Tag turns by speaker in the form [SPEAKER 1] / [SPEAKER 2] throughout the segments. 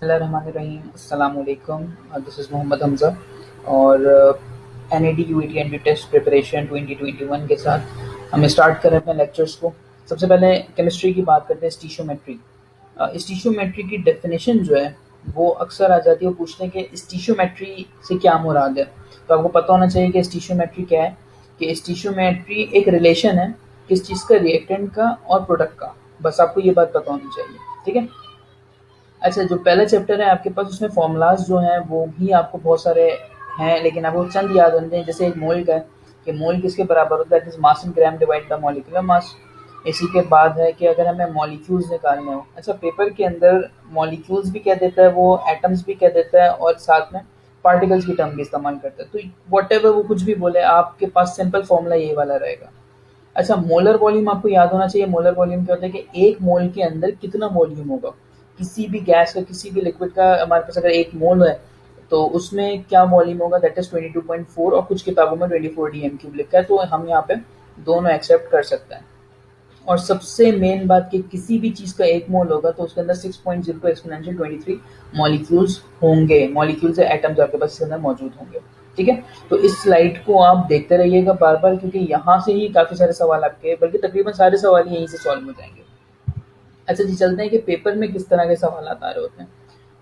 [SPEAKER 1] बिस्मिल्लाहिर्रहमानिर्रहीम। अस्सलाम वालेकुम। दिस इज़ मोहम्मद हमज़ा और NAD UET entry test preparation 2021 के साथ हम स्टार्ट कर रहे हैं अपने लेक्चर्स को। सबसे पहले केमिस्ट्री की बात करते हैं, स्टीशियोमेट्री। स्टीशियोमेट्री की डेफिनेशन जो है वो अक्सर आ जाती है, वो पूछते हैं कि स्टीशियोमेट्री से क्या मुराद है। तो आपको पता होना चाहिए कि स्टीशियोमेट्री क्या है। कि स्टीशियोमेट्री एक रिलेशन है किस चीज़ का, रिएक्टेंट का और प्रोडक्ट का। बस आपको ये बात पता होनी चाहिए, ठीक है। अच्छा, जो पहला चैप्टर है आपके पास, उसमें फॉर्मूलाज जो हैं वो भी आपको बहुत सारे हैं, लेकिन आपको चंद याद होते हैं। जैसे एक मोल का है कि मोल किसके बराबर होता है, that is mass in gram divide by molecular मास। इसी के बाद है कि अगर हमें मॉलिक्यूल्स निकालने हो, अच्छा पेपर के अंदर मॉलिक्यूल्स भी कह देता है, वो एटम्स भी कह देता है और साथ में पार्टिकल्स की टर्म भी इस्तेमाल करता है। तो वट एवर वो कुछ भी बोले, आपके पास सिंपल फॉर्मूला ये वाला रहेगा। अच्छा, मोलर वॉल्यूम आपको याद होना चाहिए। मोलर वॉल्यूम क्या होता है कि एक मोल के अंदर कितना वॉल्यूम होगा, किसी भी गैस का, किसी भी लिक्विड का। हमारे पास अगर एक मोल है तो उसमें क्या वॉल्यूम होगा, दैट इज 22.4, और कुछ किताबों में 24 DM³ लिखा है, तो हम यहाँ पे दोनों एक्सेप्ट कर सकते हैं। और सबसे मेन बात कि किसी भी चीज़ का एक मोल होगा तो उसके अंदर 6.02 एक्सपोनेंशियल 23 मॉलिक्यूल्स होंगे। मॉलिक्यूल्स या एटम्स आपके पास इसके अंदर मौजूद होंगे, ठीक है। तो इस स्लाइड को आप देखते रहिएगा बार बार, क्योंकि यहाँ से ही काफ़ी सारे सवाल आपके, बल्कि तकरीबन सारे सवाल यहीं से सॉल्व हो जाएंगे। अच्छा जी, चलते हैं कि पेपर में किस तरह के सवाल आ रहे होते हैं।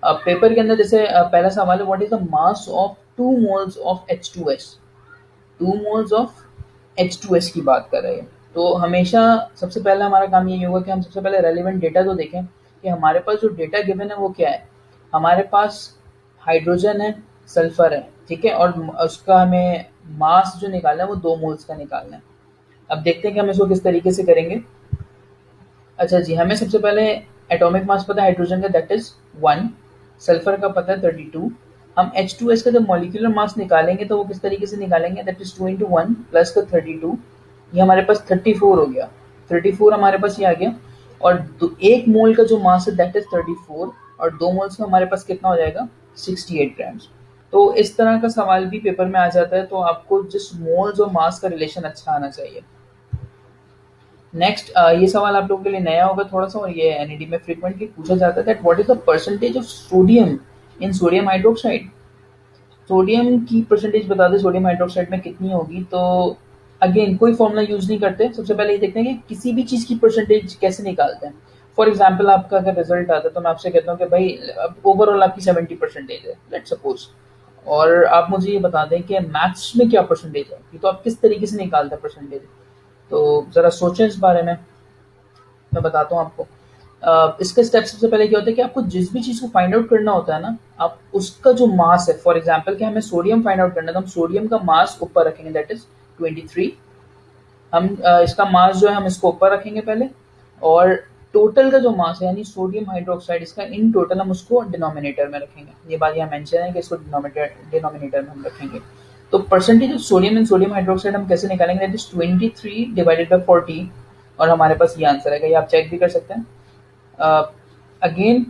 [SPEAKER 1] अब पेपर के अंदर जैसे पहला सवाल है, what is the mass of 2 moles of H2S। 2 moles of H2S की बात कर रहे हैं। तो हमेशा सबसे पहला हमारा काम ये होगा कि हम सबसे पहले रेलिवेंट डेटा तो देखें कि हमारे पास जो डेटा गिवन है वो क्या है। हमारे पास हाइड्रोजन है, सल्फर है, ठीक है, और उसका हमें मास जो निकालना है वो 2 मोल्स का निकालना है। अब देखते हैं कि हम इसको किस तरीके से करेंगे। अच्छा जी, हमें सबसे पहले एटॉमिक मास पता है हाइड्रोजन का, दैट इज 1। सल्फर का पता है 32। हम H2S का जब मॉलिक्यूलर मास निकालेंगे तो वो किस तरीके से निकालेंगे, दैट इज 2 × 1 प्लस का 32, ये हमारे पास 34 हो गया। 34 हमारे पास ये आ गया। और एक मोल का जो मास है दैट इज 34, और 2 मोल्स का हमारे पास कितना हो जाएगा, 68 ग्राम्स। तो इस तरह का सवाल भी पेपर में आ जाता है, तो आपको जिस मोल्स और मास का रिलेशन अच्छा आना चाहिए। नेक्स्ट, ये सवाल आप लोगों के लिए नया होगा थोड़ा सा, और ये NAD में फ्रीक्वेंटली पूछा जाता है, that what is the percentage of sodium in sodium hydroxide. Sodium की परसेंटेज बता दें सोडियम हाइड्रोक्साइड में कितनी होगी। तो अगेन कोई फॉर्मूला यूज नहीं करते, सबसे पहले ये देखते हैं कि किसी भी चीज़ की परसेंटेज कैसे निकालते हैं। फॉर एग्जाम्पल, आपका अगर रिजल्ट आता है तो मैं आपसे कहता हूँ कि भाई ओवरऑल आपकी 70% है, लेट सपोज, और आप मुझे ये बता दें कि मैथ्स में क्या परसेंटेज है, तो आप किस तरीके से निकालते हैं परसेंटेज। तो ज़रा सोचें इस बारे में, मैं बताता हूँ आपको। इसका स्टेप सबसे पहले क्या होता है कि आपको जिस भी चीज़ को फाइंड आउट करना होता है ना, आप उसका जो मास है, फॉर एग्जांपल कि हमें सोडियम फाइंड आउट करना है तो हम सोडियम का मास ऊपर रखेंगे, दैट इज 23। हम इसका मास जो है हम इसको ऊपर रखेंगे पहले, और टोटल का जो मास है यानी सोडियम हाइड्रोक्साइड, इसका इन टोटल हम उसको डिनोमिनेटर में रखेंगे। ये बात यहाँ मेंशन है कि इसको डिनोमिनेटर में हम रखेंगे। तो percentage of sodium in sodium hydroxide हम कैसे निकालेंगे, दैट इज 23 डिवाइडेड बाई 40, और हमारे पास ये आंसर है। ये आप चेक भी कर सकते हैं। अगेन,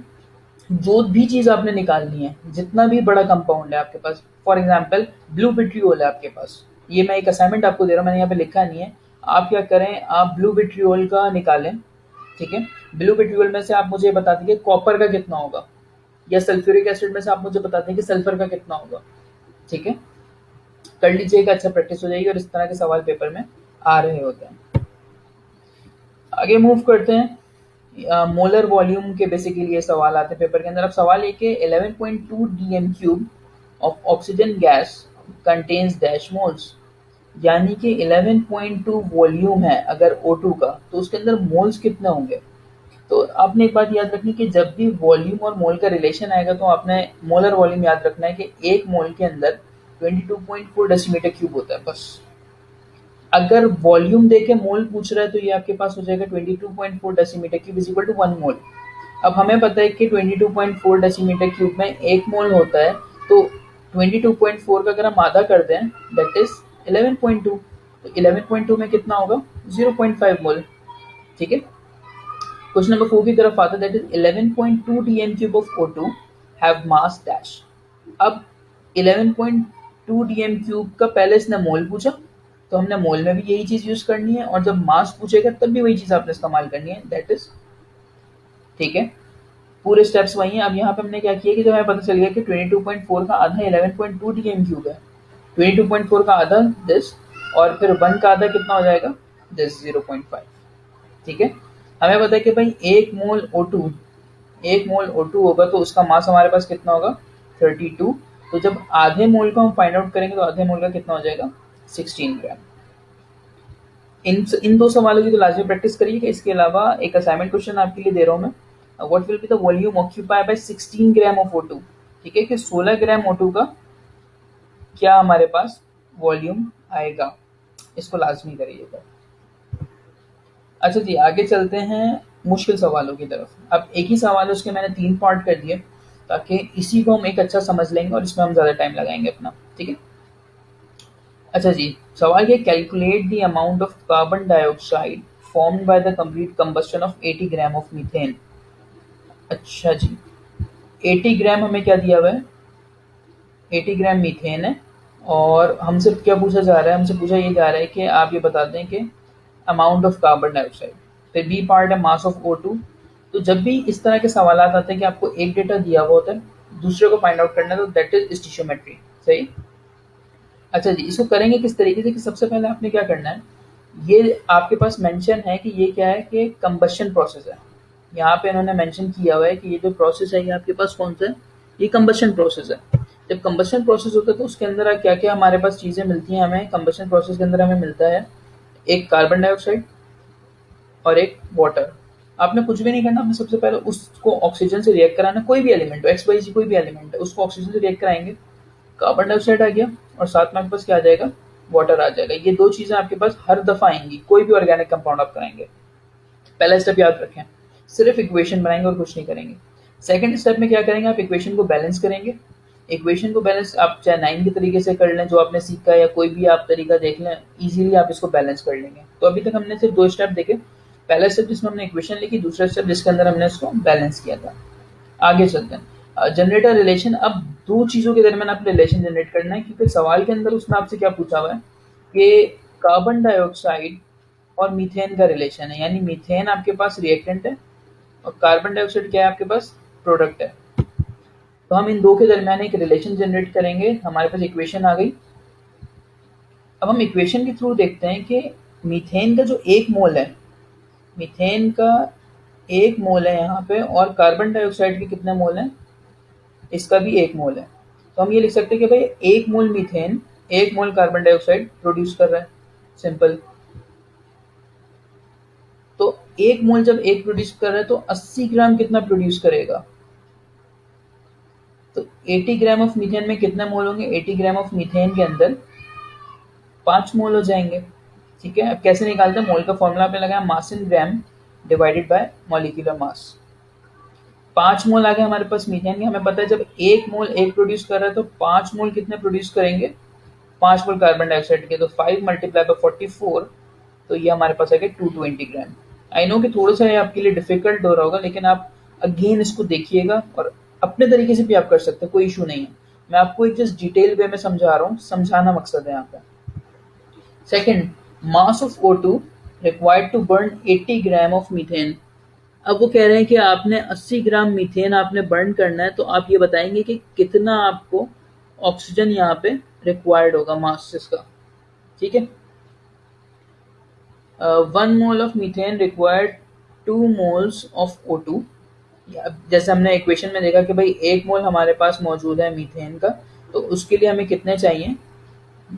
[SPEAKER 1] जो भी चीज़ आपने निकालनी है, जितना भी बड़ा कंपाउंड है आपके पास, फॉर एग्जांपल ब्लू विट्रियोल है आपके पास, ये मैं एक असाइनमेंट आपको दे रहा हूँ, मैंने यहाँ पे लिखा नहीं है। आप क्या करें, आप ब्लू विट्रियोल का निकालें, ठीक है। ब्लू विट्रियोल में से आप मुझे बता दीजिए कॉपर का कितना होगा, या सल्फ्यूरिक एसिड में से आप मुझे बता दें कि सल्फर का कितना होगा, ठीक है। कर लीजिएगा, अच्छा प्रैक्टिस हो जाएगी, और इस तरह के सवाल पेपर में आ रहे होते हैं। आगे मूव करते हैं। मोलर वॉल्यूम के बेसिकली ये सवाल आते हैं पेपर के अंदर। अब सवाल ये कि 11.2 DM³ of oxygen gas contains dash moles, यानी कि 11.2 वॉल्यूम है अगर O2 का, तो उसके अंदर मोल्स कितने होंगे। तो आपने एक बात याद रखनी कि जब भी वॉल्यूम और मोल का रिलेशन आएगा तो आपने मोलर वॉल्यूम याद रखना है कि एक मोल के अंदर 22.4 डेसीमीटर क्यूब होता है बस। अगर वॉल्यूम देके मोल पूछ रहा है तो ये आपके पास हो जाएगा 22.4 decimetre cube is equal to 1 mole. अब हमें पता है कि 22.4 डेसीमीटर क्यूब में 1 मोल होता है, तो 22.4 का अगर हम आधा कर दें दैट इज 11.2, तो 11.2 में कितना होगा, 0.5 मोल, ठीक है। क्वेश्चन नंबर 4 की तरफ आता है, that is 11.2 DM³ of O2 have mass dash. अब 11.2 DM³ का पहले इसने मोल पूछा, तो हमने मोल में भी यही चीज यूज करनी है, और जब मास पूछेगा तब भी वही चीज आपने इस्तेमाल करनी है, दैट इज, ठीक है। पूरे स्टेप्स वही हैं। अब यहाँ पे हमने क्या किया कि जब हमें पता चल गया कि 22.4 का आधा 11.2 टीएम क्यूब है, 22.4 का आधा दिस, और फिर 1 का आधा कितना हो जाएगा दिस 0.5। ठीक है, हमें पता है कि भाई एक मोल O2 होगा तो उसका मास हमारे पास कितना होगा 32। तो जब आधे मोल को हम फाइंड आउट करेंगे तो आधे मोल का कितना हो जाएगा 16 ग्राम। इन दो सवालों की तो लाजमी प्रैक्टिस करिएगा। इसके अलावा एक असाइनमेंट क्वेश्चन आपके लिए दे रहा हूँ मैं, what will be the volume occupied by 16 gram of O2। ठीक है, कि 16 ग्राम O2 का क्या हमारे पास वॉल्यूम आएगा, इसको लाजमी करिएगा। अच्छा जी, आगे चलते हैं मुश्किल सवालों की तरफ। अब एक ही सवाल है, उसके मैंने 3 पार्ट कर दिए ताकि इसी को हम एक अच्छा समझ लेंगे और इसमें हम ज़्यादा टाइम लगाएंगे अपना। ठीक है, अच्छा जी, सवाल ये, calculate the amount of carbon dioxide formed by the complete combustion of 80 gram of methane. अच्छा जी, 80 ग्राम हमें क्या दिया हुआ है, 80 ग्राम मीथेन है, और हमसे क्या पूछा जा रहा है, हमसे पूछा ये जा रहा है कि आप ये बता दें कि अमाउंट ऑफ कार्बन डाइऑक्साइड। फिर बी पार्ट है मास ऑफ O2। तो जब भी इस तरह के सवाल आते हैं कि आपको एक डेटा दिया हुआ होता है, दूसरे को फाइंड आउट करना है, तो दैट इज स्टिशियोमेट्री। सही। अच्छा जी, इसको करेंगे किस तरीके से कि सबसे पहले आपने क्या करना है, ये आपके पास मेंशन है कि ये क्या है कि कंबशन प्रोसेस है। यहाँ पे इन्होंने मेंशन किया हुआ है कि ये जो प्रोसेस है ये आपके पास कौन सा है, ये कंबशन प्रोसेस है। जब कंबशन प्रोसेस होता है तो उसके अंदर क्या क्या हमारे पास चीज़ें मिलती हैं हमें, कंबशन प्रोसेस के अंदर हमें मिलता है एक कार्बन डाइऑक्साइड और एक वाटर। आपने कुछ भी नहीं करना, आपने सबसे पहले उसको ऑक्सीजन से रिएक्ट कराना, कोई भी एलिमेंट हो, एक्स वाई जी कोई भी एलिमेंट है, उसको ऑक्सीजन से रिएक्ट कराएंगे, कार्बन डाइऑक्साइड आ गया और साथ में आपके पास क्या आ जाएगा, वाटर आ जाएगा। ये दो चीजें आपके पास हर दफा आएंगी कोई भी ऑर्गेनिक कंपाउंड आप कराएंगे। पहला स्टेप याद रखें, सिर्फ इक्वेशन बनाएंगे और कुछ नहीं करेंगे। सेकंड स्टेप में क्या करेंगे, आप इक्वेशन को बैलेंस करेंगे। इक्वेशन को बैलेंस आप चाहे 9 के तरीके से कर लें जो आपने सीखा, या कोई भी आप तरीका देख लें, इजीली आप इसको बैलेंस कर लेंगे। तो अभी तक हमने सिर्फ 2 स्टेप देखे, पहला स्टेप जिसमें हमने इक्वेशन लिखी, दूसरा स्टेप जिसके अंदर हमने इसको बैलेंस किया था। आगे चलते हैं, जनरेटर रिलेशन। अब दो चीजों के दरमियान आप रिलेशन जनरेट करना है, क्योंकि सवाल के अंदर उसमें आपसे क्या पूछा हुआ है कि कार्बन डाइऑक्साइड और मीथेन का रिलेशन है, यानी मीथेन आपके पास रिएक्टेंट है और कार्बन डाइऑक्साइड क्या है आपके पास, प्रोडक्ट है। तो हम इन दो के दरमियान एक रिलेशन जनरेट करेंगे। हमारे पास इक्वेशन आ गई। अब हम इक्वेशन के थ्रू देखते हैं कि मीथेन का जो एक मोल है, मीथेन का एक मोल है यहाँ पे, और कार्बन डाइऑक्साइड के कितने मोल हैं, इसका भी एक मोल है। तो हम ये लिख सकते हैं कि भाई एक मोल मीथेन एक मोल कार्बन डाइऑक्साइड प्रोड्यूस कर रहा है, सिंपल। तो एक मोल जब एक प्रोड्यूस कर रहा है तो 80 ग्राम कितना प्रोड्यूस करेगा, तो 80 ग्राम ऑफ मीथेन में कितने मोल होंगे, 80 ग्राम ऑफ मीथेन के अंदर 5 मोल हो जाएंगे। ठीक है, अब कैसे निकालते हैं, मोल का फॉर्मूला पे लगाया, mass in gram divided by molecular mass. 5 mole आ गए हमारे पास मीथेन के। हमें पता है जब एक मोल एक प्रोड्यूस कर रहा है तो 5 मोल कितने प्रोड्यूस करेंगे, 5 मोल कार्बन डाइऑक्साइड के, तो 5 मल्टीप्लाई बाय 44, तो ये हमारे पास आ गया 220 ग्राम। आई नो कि थोड़ा सा ये आपके लिए डिफिकल्ट हो रहा होगा, लेकिन आप अगेन इसको देखिएगा और अपने तरीके से भी आप कर सकते हैं, कोई इशू नहीं है। मैं आपको एक जस्ट डिटेल वे में समझा रहा हूँ, समझाना मकसद है यहाँ पे। Second, mass of O2 required to burn 80 gram of methane. अब वो कह रहे हैं कि आपने 80 ग्राम मीथेन आपने बर्न करना है, तो आप ये बताएंगे कि कितना आपको ऑक्सीजन यहाँ पे रिक्वायर्ड होगा मास इसका। ठीक है, 1 mole of methane required 2 moles of O2। जैसे हमने इक्वेशन में देखा कि भाई 1 मोल हमारे पास मौजूद है मीथेन का, तो उसके लिए हमें कितने चाहिए,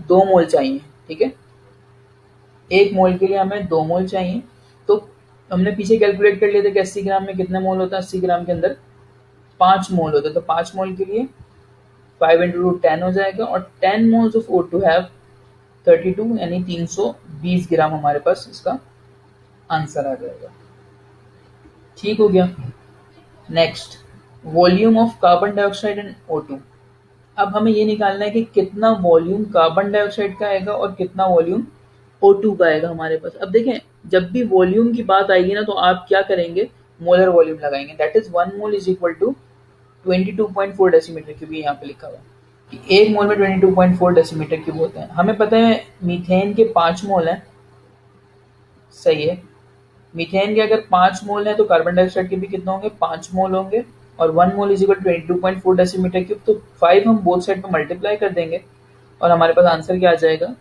[SPEAKER 1] 2 मोल चाहिए। ठीक है, 1 मोल के लिए हमें 2 मोल चाहिए। तो हमने पीछे कैलकुलेट कर लिया था कि 80 ग्राम में कितने मोल होता है, 80 ग्राम के अंदर 5 मोल होता है, तो 5 मोल के लिए 5 इंटू रूट 10 हो जाएगा, और 10 मोल्स ऑफ O2 हैव 32, यानी 320 ग्राम हमारे पास इसका आंसर आ जाएगा। ठीक हो गया। Next, volume of carbon dioxide and O2। अब हमें ये निकालना है कि कितना वॉल्यूम कार्बन डाइऑक्साइड का आएगा और कितना वॉल्यूम O2 का आएगा हमारे पास। अब देखें, जब भी वॉल्यूम की बात आएगी ना, तो आप क्या करेंगे, मोलर वॉल्यूम लगाएंगे, that is 1 mole is equal to 22.4 decimetre cube. यहाँ पे लिखा हुआ है कि 1 मोल में 22.4 डेसीमीटर क्यूब होते हैं। हमें पता है मीथेन के 5 मोल हैं, सही है, मीथेन के अगर 5 मोल है तो कार्बन डाइऑक्साइड के भी कितना होंगे, 5 मोल होंगे। और 1 mole is equal 22.4 decimetre cube. तो 5 हम बोथ साइड पे मल्टीप्लाई कर देंगे और हमारे पास आंसर क्या आ जाएगा,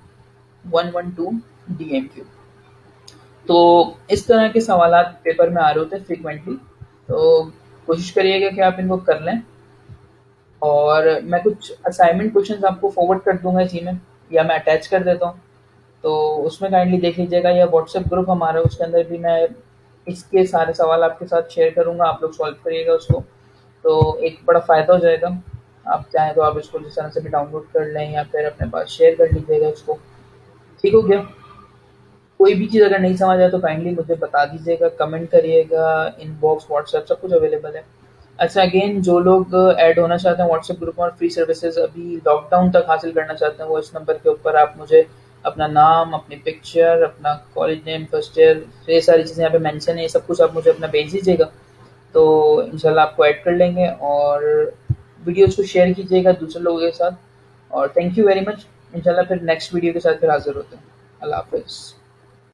[SPEAKER 1] 112 डीएम क्यूब। तो इस तरह के सवालात पेपर में आ रहे होते हैं फ्रीक्वेंटली, तो कोशिश करिएगा कि आप इनको कर लें। और मैं कुछ असाइनमेंट क्वेश्चंस आपको फॉरवर्ड कर दूंगा इसी में, या मैं अटैच कर देता हूँ, तो उसमें काइंडली देख लीजिएगा। या व्हाट्सएप ग्रुप हमारा, उसके अंदर भी मैं इसके सारे सवाल आपके साथ शेयर करूंगा, आप लोग सॉल्व करिएगा उसको, तो एक बड़ा फ़ायदा हो जाएगा। आप चाहें तो आप इसको जिस तरह से भी डाउनलोड कर लें या फिर अपने पास शेयर कर लीजिएगा इसको। ठीक हो गया? कोई भी चीज़ अगर नहीं समझ आए तो काइंडली मुझे बता दीजिएगा, कमेंट करिएगा, इनबॉक्स, व्हाट्सएप सब कुछ अवेलेबल है। अच्छा, अगेन जो लोग ऐड होना चाहते हैं व्हाट्सएप ग्रुप में और फ्री सर्विसेज अभी लॉकडाउन तक हासिल करना चाहते हैं, वो इस नंबर के ऊपर आप मुझे अपना नाम, अपनी पिक्चर, अपना कॉलेज नेम, फर्स्ट ईयर, ये सारी चीज़ें यहाँ पे मेंशन है, ये सब कुछ आप मुझे अपना भेज दीजिएगा, तो इंशाल्लाह आपको ऐड कर लेंगे। और वीडियोज़ को शेयर कीजिएगा दूसरे लोगों के साथ। और थैंक यू वेरी मच। इंशाल्लाह फिर नेक्स्ट वीडियो के साथ फिर हाज़िर होते हैं। अल्लाह हाफ़िज़।